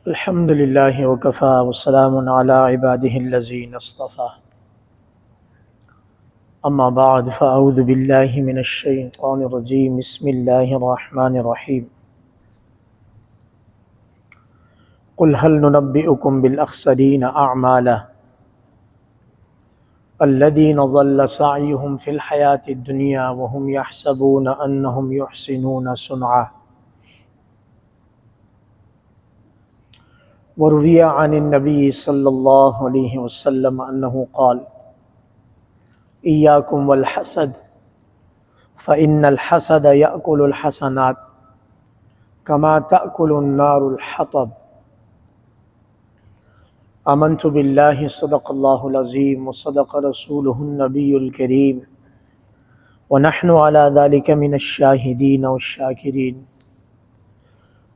الحمد لله وكفى والسلام على عباده الذين اصطفى أما بعد فأعوذ بالله من الشيطان الرجيم بسم الله الرحمن الرحيم قل هل ننبئكم بالأخسرين أعمالا الذين ضل سعيهم في الحياة الدنيا وهم يحسبون أنهم يحسنون صنعا وروي عن النبي صلى الله عليه وسلم أنه قال إياكم والحسد فإن الحسد يأكل الحسنات كما تأكل النار الحطب آمنت بالله صدق الله العظيم وصدق رسوله النبي الكريم ونحن على ذلك من الشاهدين والشاكرين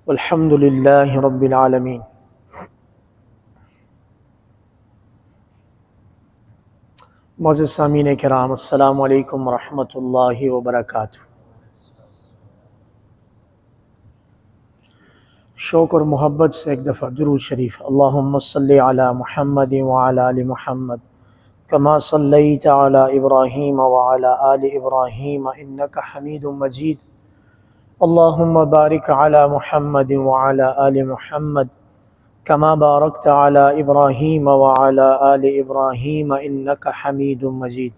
والحمد لله رب العالمين۔ معزز سامعین کرام، السلام علیکم ورحمۃ اللہ وبرکاتہ۔ شوق اور محبت سے ایک دفعہ درود شریف، اللہم صلی علی محمد وعلی آل محمد کما صلیت علی ابراہیم وعلی آل ابراہیم انک حمید مجید، اللہم بارک علی محمد وعلی آل محمد کما بارکت علی ابراہیم وعلی آل ابراہیم انک حمید مجید۔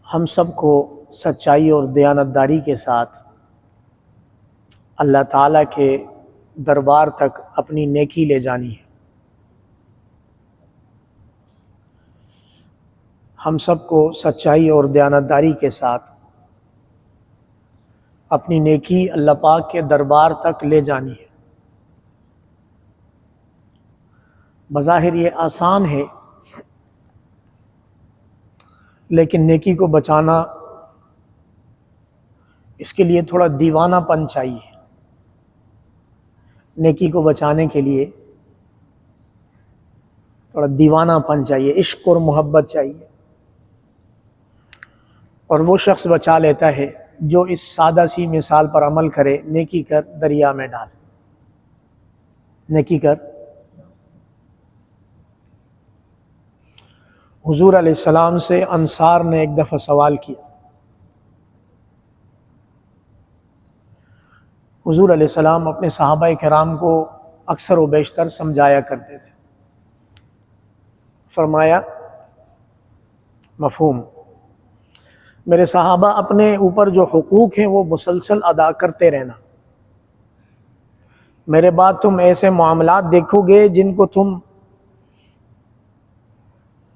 ہم سب کو سچائی اور دیانتداری کے ساتھ اللہ تعالیٰ کے دربار تک اپنی نیکی لے جانی ہے۔ ہم سب کو سچائی اور دیانتداری کے ساتھ اپنی نیکی اللہ پاک کے دربار تک لے جانی ہے۔ بظاہر یہ آسان ہے، لیکن نیکی کو بچانا، اس کے لیے تھوڑا دیوانہ پن چاہیے۔ نیکی کو بچانے کے لیے تھوڑا دیوانہ پن چاہیے، عشق اور محبت چاہیے، اور وہ شخص بچا لیتا ہے جو اس سادہ سی مثال پر عمل کرے، نیکی کر دریا میں ڈال، نیکی کر۔ حضور علیہ السلام سے انصار نے ایک دفعہ سوال کیا۔ حضور علیہ السلام اپنے صحابہ کرام کو اکثر و بیشتر سمجھایا کرتے تھے۔ فرمایا، مفہوم، میرے صحابہ اپنے اوپر جو حقوق ہیں وہ مسلسل ادا کرتے رہنا۔ میرے بعد تم ایسے معاملات دیکھو گے جن کو تم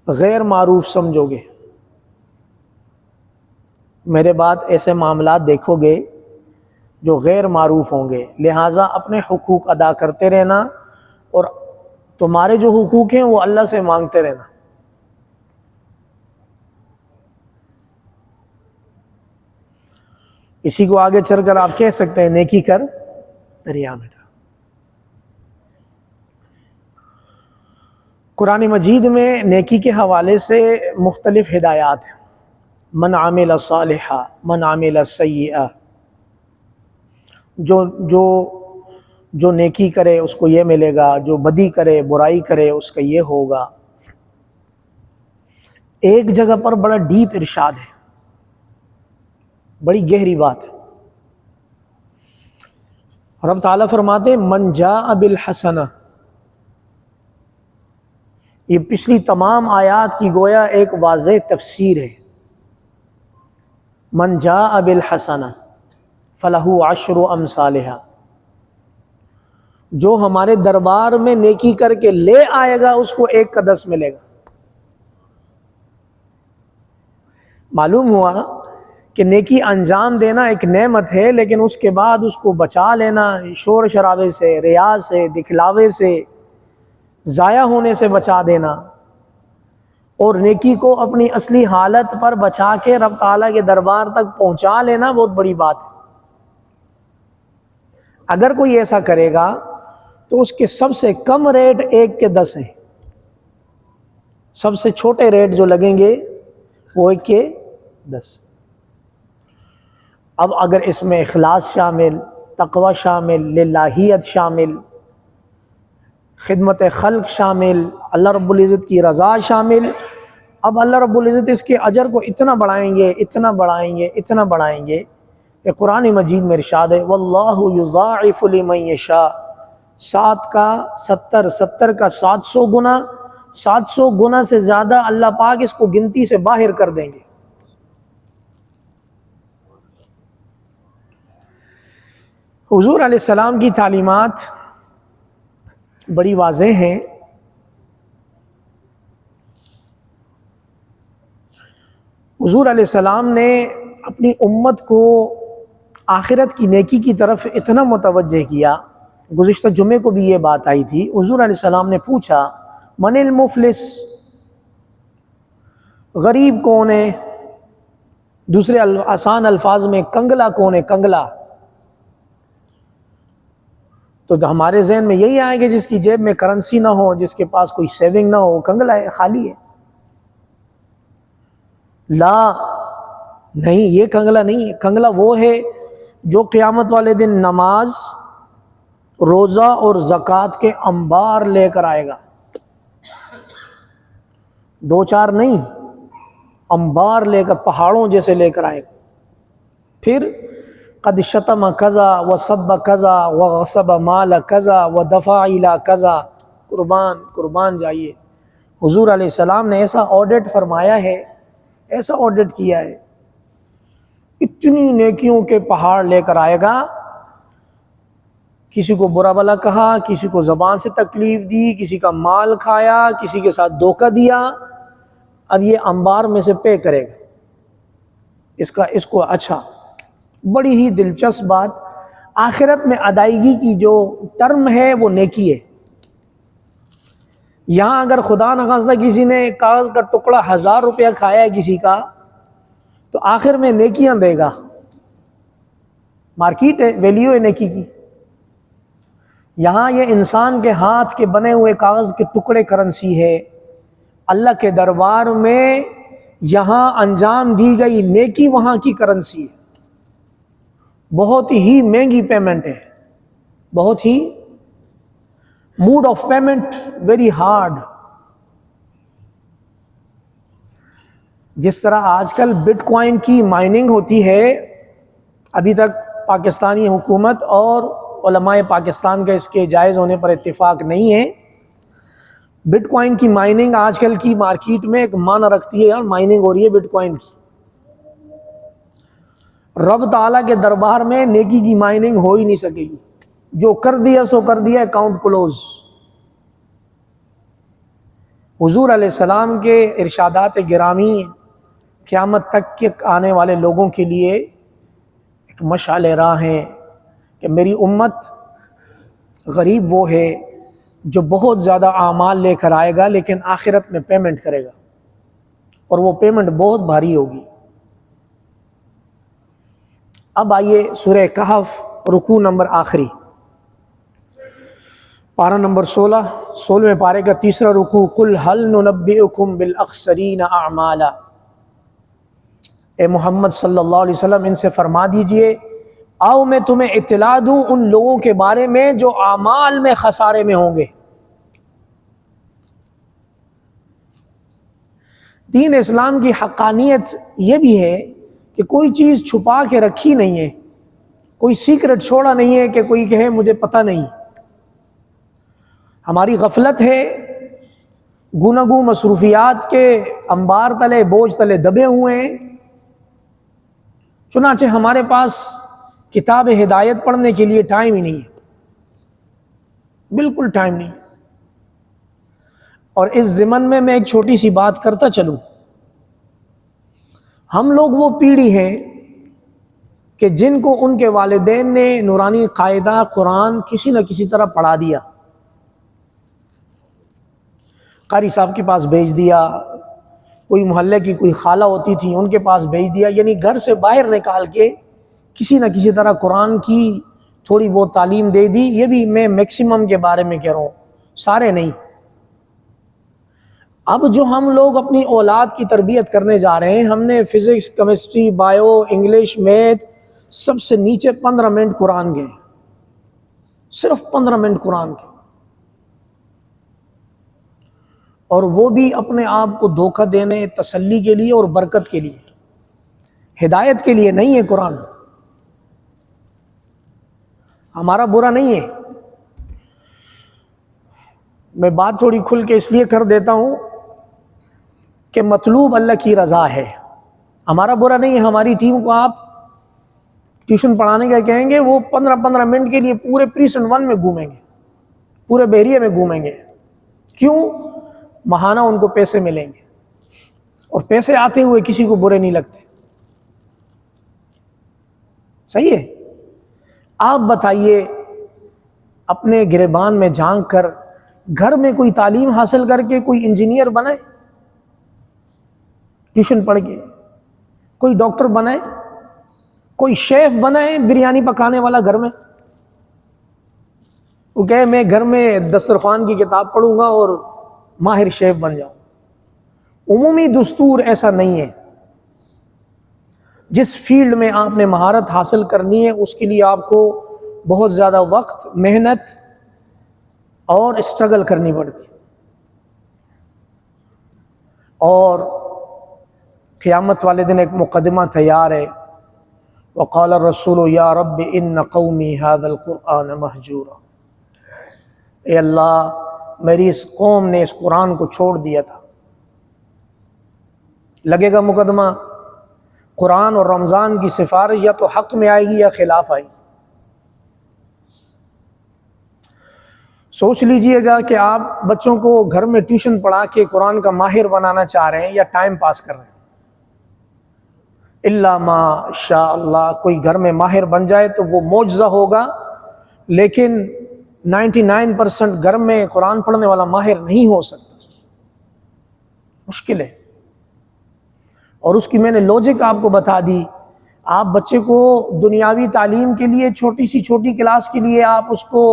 غیر معروف سمجھو گے، میرے بعد ایسے معاملات دیکھو گے جو غیر معروف ہوں گے، لہٰذا اپنے حقوق ادا کرتے رہنا، اور تمہارے جو حقوق ہیں وہ اللہ سے مانگتے رہنا۔ اسی کو آگے چل کر آپ کہہ سکتے ہیں نیکی کر دریا میں ڈال۔ قرآن مجید میں نیکی کے حوالے سے مختلف ہدایات ہیں۔ من عمل صالحا من عمل سیئا، جو نیکی کرے اس کو یہ ملے گا، جو بدی کرے، برائی کرے، اس کا یہ ہوگا۔ ایک جگہ پر بڑا ڈیپ ارشاد ہے، بڑی گہری بات ہے۔ رب تعالیٰ فرماتے ہیں من جاء بالحسنہ، یہ پچھلی تمام آیات کی گویا ایک واضح تفسیر ہے۔ من جاء بالحسنہ فلہ عشر امثالہا، جو ہمارے دربار میں نیکی کر کے لے آئے گا اس کو 1 کا 10 ملے گا۔ معلوم ہوا کہ نیکی انجام دینا ایک نعمت ہے، لیکن اس کے بعد اس کو بچا لینا شور شرابے سے، ریا سے، دکھلاوے سے، ضائع ہونے سے بچا دینا، اور نیکی کو اپنی اصلی حالت پر بچا کے رب تعالیٰ کے دربار تک پہنچا لینا بہت بڑی بات ہے۔ اگر کوئی ایسا کرے گا تو اس کے سب سے کم ریٹ 1 کے 10 ہیں، سب سے چھوٹے ریٹ جو لگیں گے وہ 1 کے 10۔ اب اگر اس میں اخلاص شامل، تقوی شامل، للہیت شامل، خدمت خلق شامل، اللہ رب العزت کی رضا شامل، اب اللہ رب العزت اس کے اجر کو اتنا بڑھائیں گے، اتنا بڑھائیں گے، اتنا بڑھائیں گے کہ قرآن مجید میں ارشاد ہے واللہ یضاعف لمن یشاء، 7 کا 70، 70 کا 700 گنا، 700 گنا سے زیادہ اللہ پاک اس کو گنتی سے باہر کر دیں گے۔ حضور علیہ السلام کی تعلیمات بڑی واضح ہیں۔ حضور علیہ السلام نے اپنی امت کو آخرت کی نیکی کی طرف اتنا متوجہ کیا، گزشتہ جمعے کو بھی یہ بات آئی تھی۔ حضور علیہ السلام نے پوچھا من المفلس، غریب کون ہے؟ دوسرے آسان الفاظ میں کنگلا کون ہے؟ کنگلا۔ تو ہمارے ذہن میں یہی آئے کہ جس کی جیب میں کرنسی نہ ہو، جس کے پاس کوئی سیونگ نہ ہو، وہ کنگلا ہے، خالی ہے۔ لا، نہیں، یہ کنگلا نہیں ہے۔ کنگلا وہ ہے جو قیامت والے دن نماز، روزہ اور زکوٰۃ کے انبار لے کر آئے گا، 2 4 نہیں، انبار لے کر، پہاڑوں جیسے لے کر آئے گا۔ پھر قد شتم کذا وسب کذا وغصب مال کذا ودفع الی کذا، قربان جائیے۔ حضور علیہ السلام نے ایسا آڈٹ فرمایا ہے، ایسا آڈٹ کیا ہے، اتنی نیکیوں کے پہاڑ لے کر آئے گا۔ کسی کو برا بلا کہا، کسی کو زبان سے تکلیف دی، کسی کا مال کھایا، کسی کے ساتھ دھوکہ دیا، اب یہ انبار میں سے پے کرے گا اس کو۔ اچھا، بڑی ہی دلچسپ بات، آخرت میں ادائیگی کی جو ٹرم ہے وہ نیکی ہے۔ یہاں اگر خدا نخواستہ کسی نے کاغذ کا ٹکڑا 1000 روپیہ کھایا ہے کسی کا، تو آخر میں نیکیاں دے گا، مارکیٹ ہے، ویلیو ہے نیکی کی۔ یہاں یہ انسان کے ہاتھ کے بنے ہوئے کاغذ کے ٹکڑے کرنسی ہے، اللہ کے دربار میں یہاں انجام دی گئی نیکی وہاں کی کرنسی ہے۔ بہت ہی مہنگی پیمنٹ ہے، بہت ہی، mode of payment very hard. جس طرح آج کل بٹ کوائن کی مائننگ ہوتی ہے، ابھی تک پاکستانی حکومت اور علماء پاکستان کا اس کے جائز ہونے پر اتفاق نہیں ہے۔ بٹ کوائن کی مائننگ آج کل کی مارکیٹ میں ایک معنی رکھتی ہے، یار مائننگ ہو رہی ہے بٹ کوائن کی۔ رب تعالیٰ کے دربار میں نیکی کی مائننگ ہو ہی نہیں سکے گی، جو کر دیا سو کر دیا، اکاؤنٹ کلوز۔ حضور علیہ السلام کے ارشادات گرامی قیامت تک کے آنے والے لوگوں کے لیے ایک مشعل راہ ہیں کہ میری امت، غریب وہ ہے جو بہت زیادہ اعمال لے کر آئے گا لیکن آخرت میں پیمنٹ کرے گا، اور وہ پیمنٹ بہت بھاری ہوگی۔ اب آئیے سورہ کہف، رکوع نمبر آخری، پارہ نمبر 16ویں پارے کا تیسرا رکوع۔ قل هل ننبئکم بالاخسرین اعمالا، اے محمد صلی اللہ علیہ وسلم ان سے فرما دیجئے، آؤ میں تمہیں اطلاع دوں ان لوگوں کے بارے میں جو اعمال میں خسارے میں ہوں گے۔ دین اسلام کی حقانیت یہ بھی ہے کہ کوئی چیز چھپا کے رکھی نہیں ہے، کوئی سیکرٹ چھوڑا نہیں ہے کہ کوئی کہے مجھے پتہ نہیں۔ ہماری غفلت ہے، گوناگوں مصروفیات کے انبار تلے، بوجھ تلے دبے ہوئے ہیں، چنانچہ ہمارے پاس کتاب ہدایت پڑھنے کے لیے ٹائم ہی نہیں ہے، بالکل ٹائم نہیں۔ اور اس ضمن میں ایک چھوٹی سی بات کرتا چلوں، ہم لوگ وہ پیڑھی ہیں کہ جن کو ان کے والدین نے نورانی قاعدہ قرآن کسی نہ کسی طرح پڑھا دیا، قاری صاحب کے پاس بھیج دیا، کوئی محلے کی کوئی خالہ ہوتی تھی ان کے پاس بھیج دیا، یعنی گھر سے باہر نکال کے کسی نہ کسی طرح قرآن کی تھوڑی بہت تعلیم دے دی۔ یہ بھی میں میکسیمم کے بارے میں کہہ رہا ہوں، سارے نہیں۔ اب جو ہم لوگ اپنی اولاد کی تربیت کرنے جا رہے ہیں، ہم نے physics, chemistry, bio, English, math سب سے نیچے 15 منٹ قرآن کے، صرف 15 منٹ قرآن کے، اور وہ بھی اپنے آپ کو دھوکہ دینے، تسلی کے لیے اور برکت کے لیے، ہدایت کے لیے نہیں ہے قرآن۔ ہمارا برا نہیں ہے، میں بات تھوڑی کھل کے اس لیے کر دیتا ہوں کہ مطلوب اللہ کی رضا ہے، ہمارا برا نہیں ہے۔ ہماری ٹیم کو آپ ٹیوشن پڑھانے کا کہیں گے، وہ 15 منٹ کے لیے پورے پریسن 1 میں گھومیں گے، پورے بحریے میں گھومیں گے۔ کیوں؟ ماہانہ ان کو پیسے ملیں گے، اور پیسے آتے ہوئے کسی کو برے نہیں لگتے، صحیح ہے؟ آپ بتائیے، اپنے گریبان میں جھانک کر گھر میں کوئی تعلیم حاصل کر کے کوئی انجینئر بنائے، ٹیوشن پڑھ کے کوئی ڈاکٹر بنائے، کوئی شیف بنائے بریانی پکانے والا گھر میں، وہ کہے میں گھر میں دسترخوان کی کتاب پڑھوں گا اور ماہر شیف بن جاؤں۔ عمومی دستور ایسا نہیں ہے۔ جس فیلڈ میں آپ نے مہارت حاصل کرنی ہے اس کے لیے آپ کو بہت زیادہ وقت، محنت اور اسٹرگل کرنی پڑتی، اور قیامت والے دن ایک مقدمہ تیار ہے، وقال الرسول یا رب ان قومی هذا القرآن مہجورا، اے اللہ میری اس قوم نے اس قرآن کو چھوڑ دیا تھا۔ لگے گا مقدمہ، قرآن اور رمضان کی سفارش یا تو حق میں آئے گی یا خلاف آئے گی۔ سوچ لیجئے گا کہ آپ بچوں کو گھر میں ٹیوشن پڑھا کے قرآن کا ماہر بنانا چاہ رہے ہیں یا ٹائم پاس کر رہے ہیں۔ الا ما شاء اللہ، کوئی گھر میں ماہر بن جائے تو وہ معجزہ ہوگا، لیکن 99% گھر میں قرآن پڑھنے والا ماہر نہیں ہو سکتا، مشکل ہے۔ اور اس کی میں نے لوجک آپ کو بتا دی۔ آپ بچے کو دنیاوی تعلیم کے لیے چھوٹی کلاس کے لیے آپ اس کو،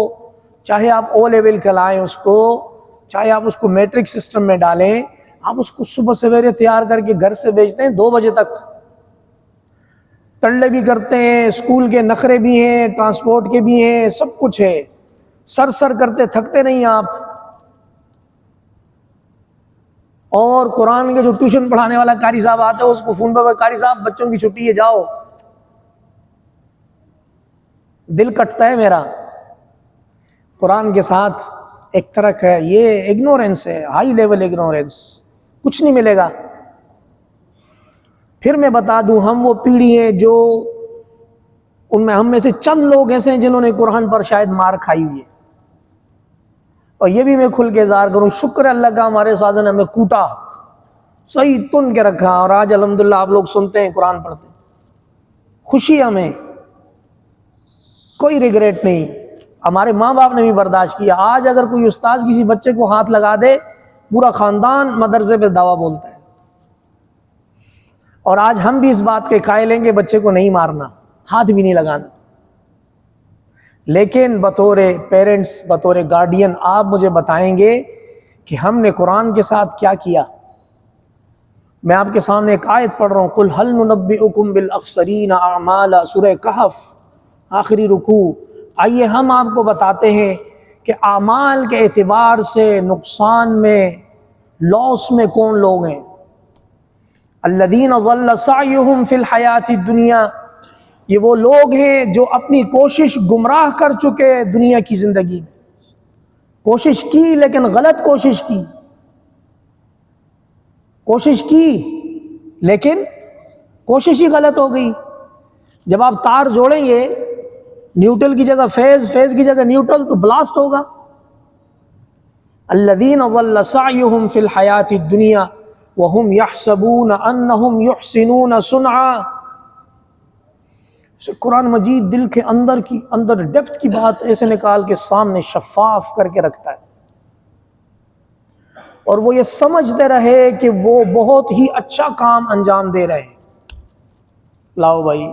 چاہے آپ او لیول کھلائیں اس کو، چاہے آپ اس کو میٹرک سسٹم میں ڈالیں، آپ اس کو صبح سویرے تیار کر کے گھر سے بھیجتے ہیں 2 بجے تک، تڑلے بھی کرتے ہیں، اسکول کے نخرے بھی ہیں، ٹرانسپورٹ کے بھی ہیں، سب کچھ ہے، سر کرتے تھکتے نہیں آپ۔ اور قرآن کے جو ٹیوشن پڑھانے والا قاری صاحب آتا ہے اس کو فون پہ، قاری صاحب بچوں کی چھٹی ہے جاؤ، دل کٹتا ہے میرا۔ قرآن کے ساتھ ایک طرح ہے، یہ اگنورینس ہے، ہائی لیول اگنورینس، کچھ نہیں ملے گا۔ پھر میں بتا دوں، ہم وہ پیڑھی ہیں جو، ان میں ہم میں سے چند لوگ ایسے ہیں جنہوں نے قرآن پر شاید مار کھائی ہوئی ہے، اور یہ بھی میں کھل کے اظہار کروں، شکر ہے اللہ کا ہمارے سازن نے ہمیں کوٹا، صحیح تن کے رکھا، اور آج الحمدللہ آپ لوگ سنتے ہیں، قرآن پڑھتے ہیں، خوشی ہمیں، کوئی ریگریٹ نہیں۔ ہمارے ماں باپ نے بھی برداشت کیا۔ آج اگر کوئی استاذ کسی بچے کو ہاتھ لگا دے، پورا خاندان مدرسے پہ دعویٰ بولتا ہے، اور آج ہم بھی اس بات کے قائل ہیں کہ بچے کو نہیں مارنا، ہاتھ بھی نہیں لگانا، لیکن بطور پیرنٹس، بطور گارڈین آپ مجھے بتائیں گے کہ ہم نے قرآن کے ساتھ کیا کیا۔ میں آپ کے سامنے ایک آیت پڑھ رہا ہوں، قُلْ هَلْ نُنَبِّئُكُمْ بِالْأَخْسَرِينَ أَعْمَالًا، سورہ کہف آخری رکوع۔ آئیے ہم آپ کو بتاتے ہیں کہ اعمال کے اعتبار سے نقصان میں، لاس میں کون لوگ ہیں۔ الَّذِينَ ضَلَّ سَعْيُهُمْ فِي الْحَيَاةِ الدُّنْيَا، یہ وہ لوگ ہیں جو اپنی کوشش گمراہ کر چکے دنیا کی زندگی میں، کوشش کی لیکن غلط کوشش کی، کوشش کی لیکن کوشش ہی غلط ہو گئی۔ جب آپ تار جوڑیں گے، نیوٹرل کی جگہ فیز، فیز کی جگہ نیوٹرل، تو بلاسٹ ہوگا۔ الذین ضل سعیہم فی الحیاۃ الدنیا وہم یحسبون انہم یحسنون صنعا۔ قرآن مجید دل کے اندر ڈیپتھ کی بات ایسے نکال کے سامنے شفاف کر کے رکھتا ہے، اور وہ یہ سمجھتے رہے کہ وہ بہت ہی اچھا کام انجام دے رہے ہیں۔ لاؤ بھائی،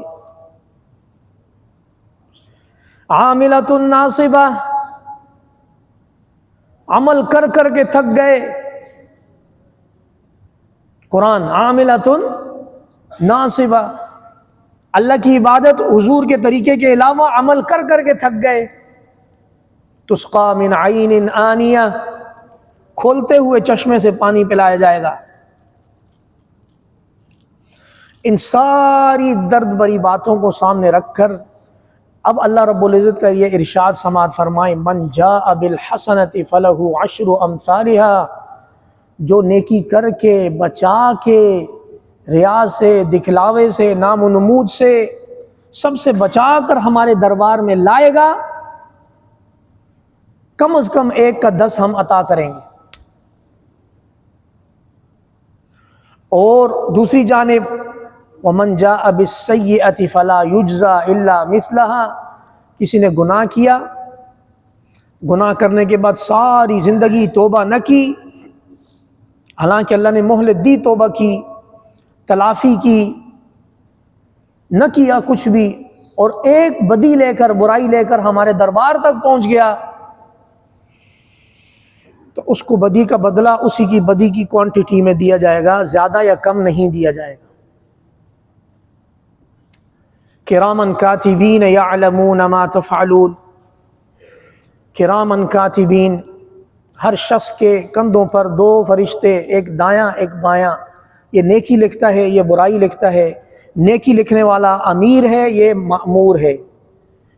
عاملۃ ناصبہ، عمل کر کر کے تھک گئے۔ قرآن عاملۃ ناصبہ، اللہ کی عبادت حضور کے طریقے کے علاوہ عمل کر کر کے تھک گئے. تسقا من عین آنیہ، کھولتے ہوئے چشمے سے پانی پلایا جائے گا. ان ساری درد بری باتوں کو سامنے رکھ کر اب اللہ رب العزت کا یہ ارشاد سماعت فرمائے، من جاء بالحسنۃ فلہ عشر امثالھا، جو نیکی کر کے بچا کے ریا سے، دکھلاوے سے، نام و نمود سے، سب سے بچا کر ہمارے دربار میں لائے گا، کم از کم 1 کا 10 ہم عطا کریں گے. اور دوسری جانب وَمَنْ جَاءَ بِالسَّيِّئَةِ فَلَا يُجْزَى إِلَّا مِثْلَهَا، کسی نے گناہ کیا، گناہ کرنے کے بعد ساری زندگی توبہ نہ کی، حالانکہ اللہ نے مہلت دی، توبہ کی، تلافی کی، نہ کیا کچھ بھی، اور ایک بدی لے کر، برائی لے کر ہمارے دربار تک پہنچ گیا، تو اس کو بدی کا بدلہ اسی کی بدی کی کوانٹٹی میں دیا جائے گا، زیادہ یا کم نہیں دیا جائے گا. کرامن کاتبین یعلمون ما تفعلون، کرامن کاتبین، ہر شخص کے کندھوں پر 2 فرشتے، ایک دایاں ایک بایاں، یہ نیکی لکھتا ہے، یہ برائی لکھتا ہے. نیکی لکھنے والا امیر ہے، یہ مأمور ہے،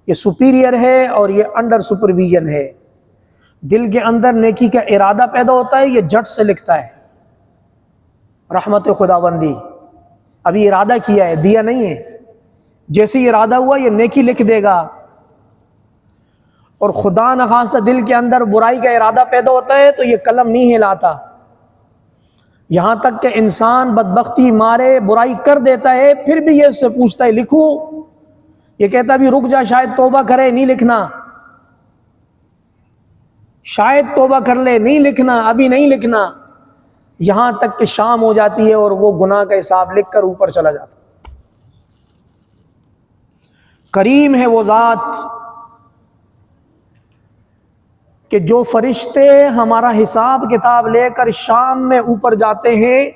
یہ سپیریئر ہے اور یہ انڈر سپرویژن ہے. دل کے اندر نیکی کا ارادہ پیدا ہوتا ہے، یہ جٹ سے لکھتا ہے. رحمت خداوندی، ابھی ارادہ کیا ہے، دیا نہیں ہے، جیسے ہی ارادہ ہوا یہ نیکی لکھ دے گا. اور خدا نخواستہ دل کے اندر برائی کا ارادہ پیدا ہوتا ہے تو یہ قلم نہیں ہلاتا، یہاں تک کہ انسان بدبختی مارے برائی کر دیتا ہے، پھر بھی یہ اس سے پوچھتا ہے لکھوں، یہ کہتا بھی رک جا، شاید توبہ کرے، نہیں لکھنا، شاید توبہ کر لے، نہیں لکھنا، ابھی نہیں لکھنا. یہاں تک کہ شام ہو جاتی ہے اور وہ گناہ کا حساب لکھ کر اوپر چلا جاتا. کریم ہے وہ ذات کہ جو فرشتے ہمارا حساب کتاب لے کر شام میں اوپر جاتے ہیں،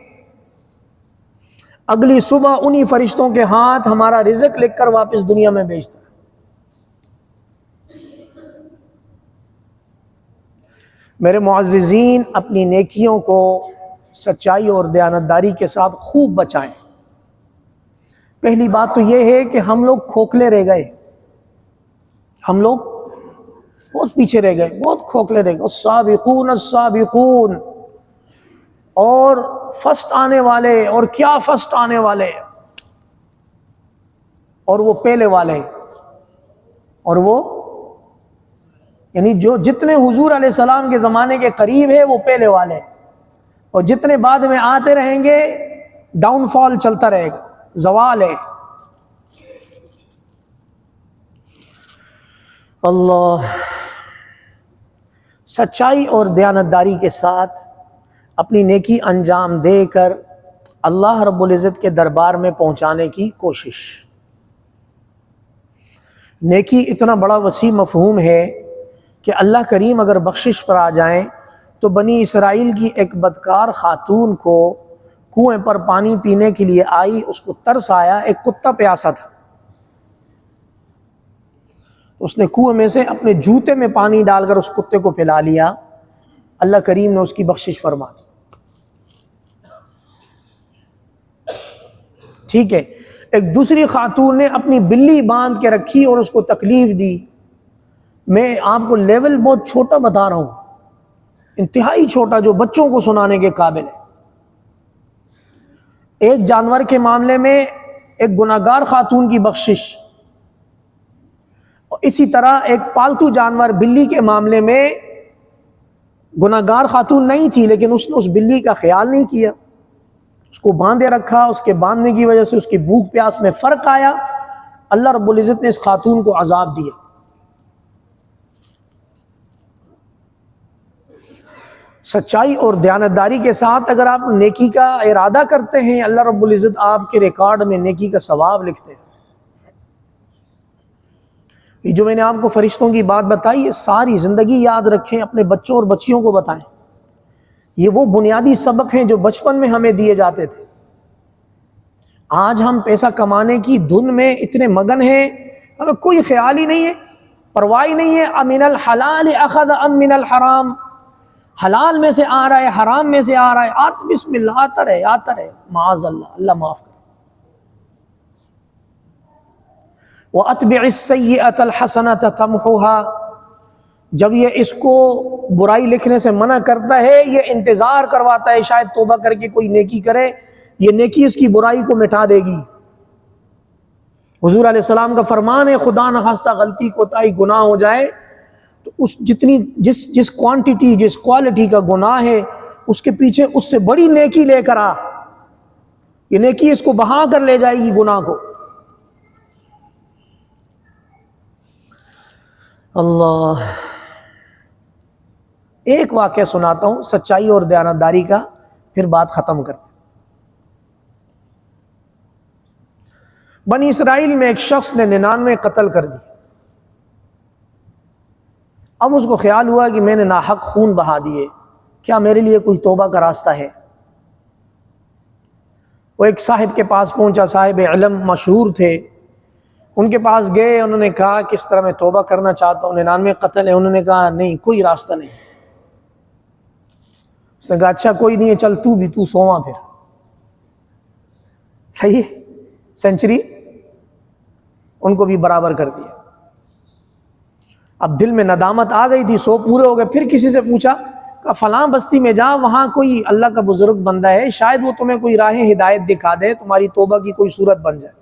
اگلی صبح انہی فرشتوں کے ہاتھ ہمارا رزق لکھ کر واپس دنیا میں بھیجتا ہے. میرے معززین، اپنی نیکیوں کو سچائی اور دیانتداری کے ساتھ خوب بچائیں. پہلی بات تو یہ ہے کہ ہم لوگ کھوکھلے رہ گئے، ہم لوگ بہت پیچھے رہ گئے، بہت کھوکھلے رہ گئے. السابقون السابقون، اور فرسٹ آنے والے، اور کیا فرسٹ آنے والے، اور وہ پہلے والے، اور وہ یعنی جو جتنے حضور علیہ السلام کے زمانے کے قریب ہے وہ پہلے والے، اور جتنے بعد میں آتے رہیں گے ڈاؤن فال چلتا رہے گا، زوال ہے. اللہ، سچائی اور دیانتداری کے ساتھ اپنی نیکی انجام دے کر اللہ رب العزت کے دربار میں پہنچانے کی کوشش. نیکی اتنا بڑا وسیع مفہوم ہے کہ اللہ کریم اگر بخشش پر آ جائیں تو بنی اسرائیل کی ایک بدکار خاتون کو کنویں پر پانی پینے کے لیے آئی، اس کو ترس آیا، ایک کتا پیاسا تھا، اس نے کنویں میں سے اپنے جوتے میں پانی ڈال کر اس کتے کو پلا لیا. اللہ کریم نے اس کی بخشش فرما دی. ٹھیک ہے. ایک دوسری خاتون نے اپنی بلی باندھ کے رکھی اور اس کو تکلیف دی. میں آپ کو لیول بہت چھوٹا بتا رہا ہوں، انتہائی چھوٹا، جو بچوں کو سنانے کے قابل ہے. ایک جانور کے معاملے میں ایک گناہگار خاتون کی بخشش، اور اسی طرح ایک پالتو جانور بلی کے معاملے میں گناہگار خاتون نہیں تھی، لیکن اس نے اس بلی کا خیال نہیں کیا، اس کو باندھے رکھا. اس کے باندھنے کی وجہ سے اس کی بھوک پیاس میں فرق آیا، اللہ رب العزت نے اس خاتون کو عذاب دیا. سچائی اور دیانتداری کے ساتھ اگر آپ نیکی کا ارادہ کرتے ہیں، اللہ رب العزت آپ کے ریکارڈ میں نیکی کا ثواب لکھتے ہیں. یہ جو میں نے آپ کو فرشتوں کی بات بتائی، یہ ساری زندگی یاد رکھیں، اپنے بچوں اور بچیوں کو بتائیں. یہ وہ بنیادی سبق ہیں جو بچپن میں ہمیں دیے جاتے تھے. آج ہم پیسہ کمانے کی دھن میں اتنے مگن ہیں، ہمیں کوئی خیال ہی نہیں ہے، پرواہ ہی نہیں ہے امن الحلال اخذ ام من الحرام، حلال میں سے آ رہا ہے حرام میں سے آ رہا ہے، بسم اللہ آتا رہے معاذ اللہ، اللہ معاف کرے۔ وَأَتْبِعِ السَّيِّئَةَ الْحَسَنَةَ تَمْحُوهَا، جب یہ اس کو برائی لکھنے سے منع کرتا ہے، یہ انتظار کرواتا ہے شاید توبہ کر کے کوئی نیکی کرے، یہ نیکی اس کی برائی کو مٹا دے گی۔ حضور علیہ السلام کا فرمان ہے خدا نخواستہ غلطی کوتاہی گناہ ہو جائے تو اس جس کوانٹٹی جس کوالٹی کا گناہ ہے اس کے پیچھے اس سے بڑی نیکی لے کر آ، یہ نیکی اس کو بہا کر لے جائے گی گناہ کو۔ اللہ، ایک واقعہ سناتا ہوں سچائی اور دیانتداری کا، پھر بات ختم کرتے۔ بنی اسرائیل میں ایک شخص نے 99 قتل کر دی۔ اب اس کو خیال ہوا کہ میں نے ناحق خون بہا دیے، کیا میرے لیے کوئی توبہ کا راستہ ہے؟ وہ ایک صاحب کے پاس پہنچا، صاحب علم مشہور تھے، ان کے پاس گئے، انہوں نے کہا کس طرح میں توبہ کرنا چاہتا ہوں، 99 قتل ہے۔ انہوں نے کہا نہیں، کوئی راستہ نہیں۔ اس نے کہا اچھا کوئی نہیں ہے، چل تو 100واں پھر، صحیح سینچری ان کو بھی برابر کر دیا۔ اب دل میں ندامت آ گئی تھی، 100 پورے ہو گئے، پھر کسی سے پوچھا، کہا فلاں بستی میں جا، وہاں کوئی اللہ کا بزرگ بندہ ہے، شاید وہ تمہیں کوئی راہ ہدایت دکھا دے، تمہاری توبہ کی کوئی صورت بن جائے۔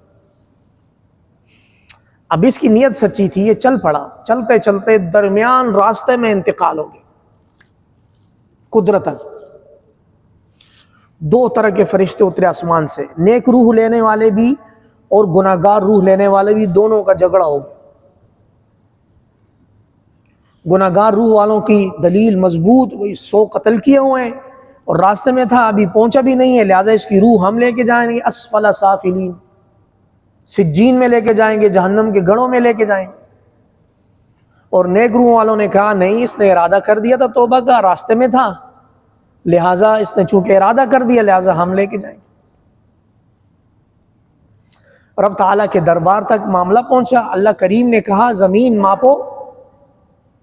اب اس کی نیت سچی تھی، یہ چل پڑا، چلتے چلتے درمیان راستے میں انتقال ہو گیا قدرتاً۔ 2 طرح کے فرشتے اترے آسمان سے، نیک روح لینے والے بھی اور گناہگار روح لینے والے بھی، دونوں کا جھگڑا ہو گیا۔ گناہگار روح والوں کی دلیل مضبوط، وہی 100 قتل کیے ہوئے ہیں اور راستے میں تھا، ابھی پہنچا بھی نہیں ہے، لہٰذا اس کی روح ہم لے کے جائیں گے اسفل سافلین، سجین میں لے کے جائیں گے، جہنم کے گڑھوں میں لے کے جائیں گے۔ اور نیک روح والوں نے کہا نہیں، اس نے ارادہ کر دیا تھا توبہ کا، راستے میں تھا، لہٰذا اس نے چونکہ ارادہ کر دیا لہٰذا ہم لے کے جائیں گے۔ رب تعالیٰ کے دربار تک معاملہ پہنچا، اللہ کریم نے کہا زمین ماپو،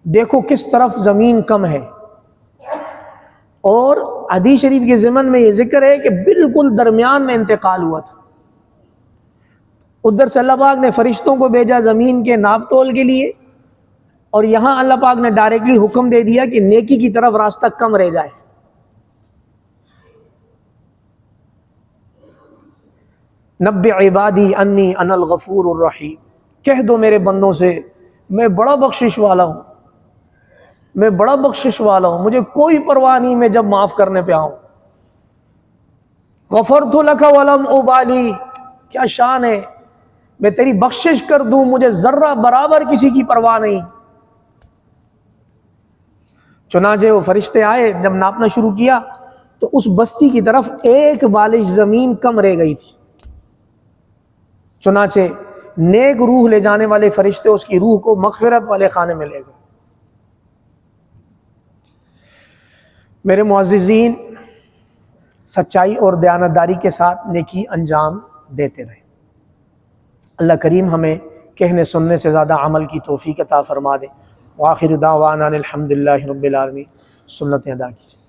دیکھو کس طرف زمین کم ہے، اور حدیث شریف کے ضمن میں یہ ذکر ہے کہ بالکل درمیان میں انتقال ہوا تھا۔ ادھر سے اللہ پاک نے فرشتوں کو بھیجا زمین کے ناپ تول کے لیے، اور یہاں اللہ پاک نے ڈائریکٹلی حکم دے دیا کہ نیکی کی طرف راستہ کم رہ جائے۔ نبئ عبادی انی انا الغفور الرحیم، کہہ دو میرے بندوں سے میں بڑا بخشش والا ہوں، میں بڑا بخشش والا ہوں، مجھے کوئی پرواہ نہیں میں جب معاف کرنے پہ آؤں۔ غفرت لک ولم ابالی، کیا شان ہے، میں تیری بخشش کر دوں، مجھے ذرہ برابر کسی کی پرواہ نہیں۔ چنانچہ وہ فرشتے آئے، جب ناپنا شروع کیا تو اس بستی کی طرف 1 بالش زمین کم رہ گئی تھی۔ چنانچہ نیک روح لے جانے والے فرشتے اس کی روح کو مغفرت والے خانے میں لے گئے۔ میرے معززین، سچائی اور دیانتداری کے ساتھ نیکی انجام دیتے رہے۔ اللہ کریم ہمیں کہنے سننے سے زیادہ عمل کی توفیق عطا فرما دے۔ وآخر دعوانا الحمدللہ رب العالمین، سنتیں ادا کیجیے۔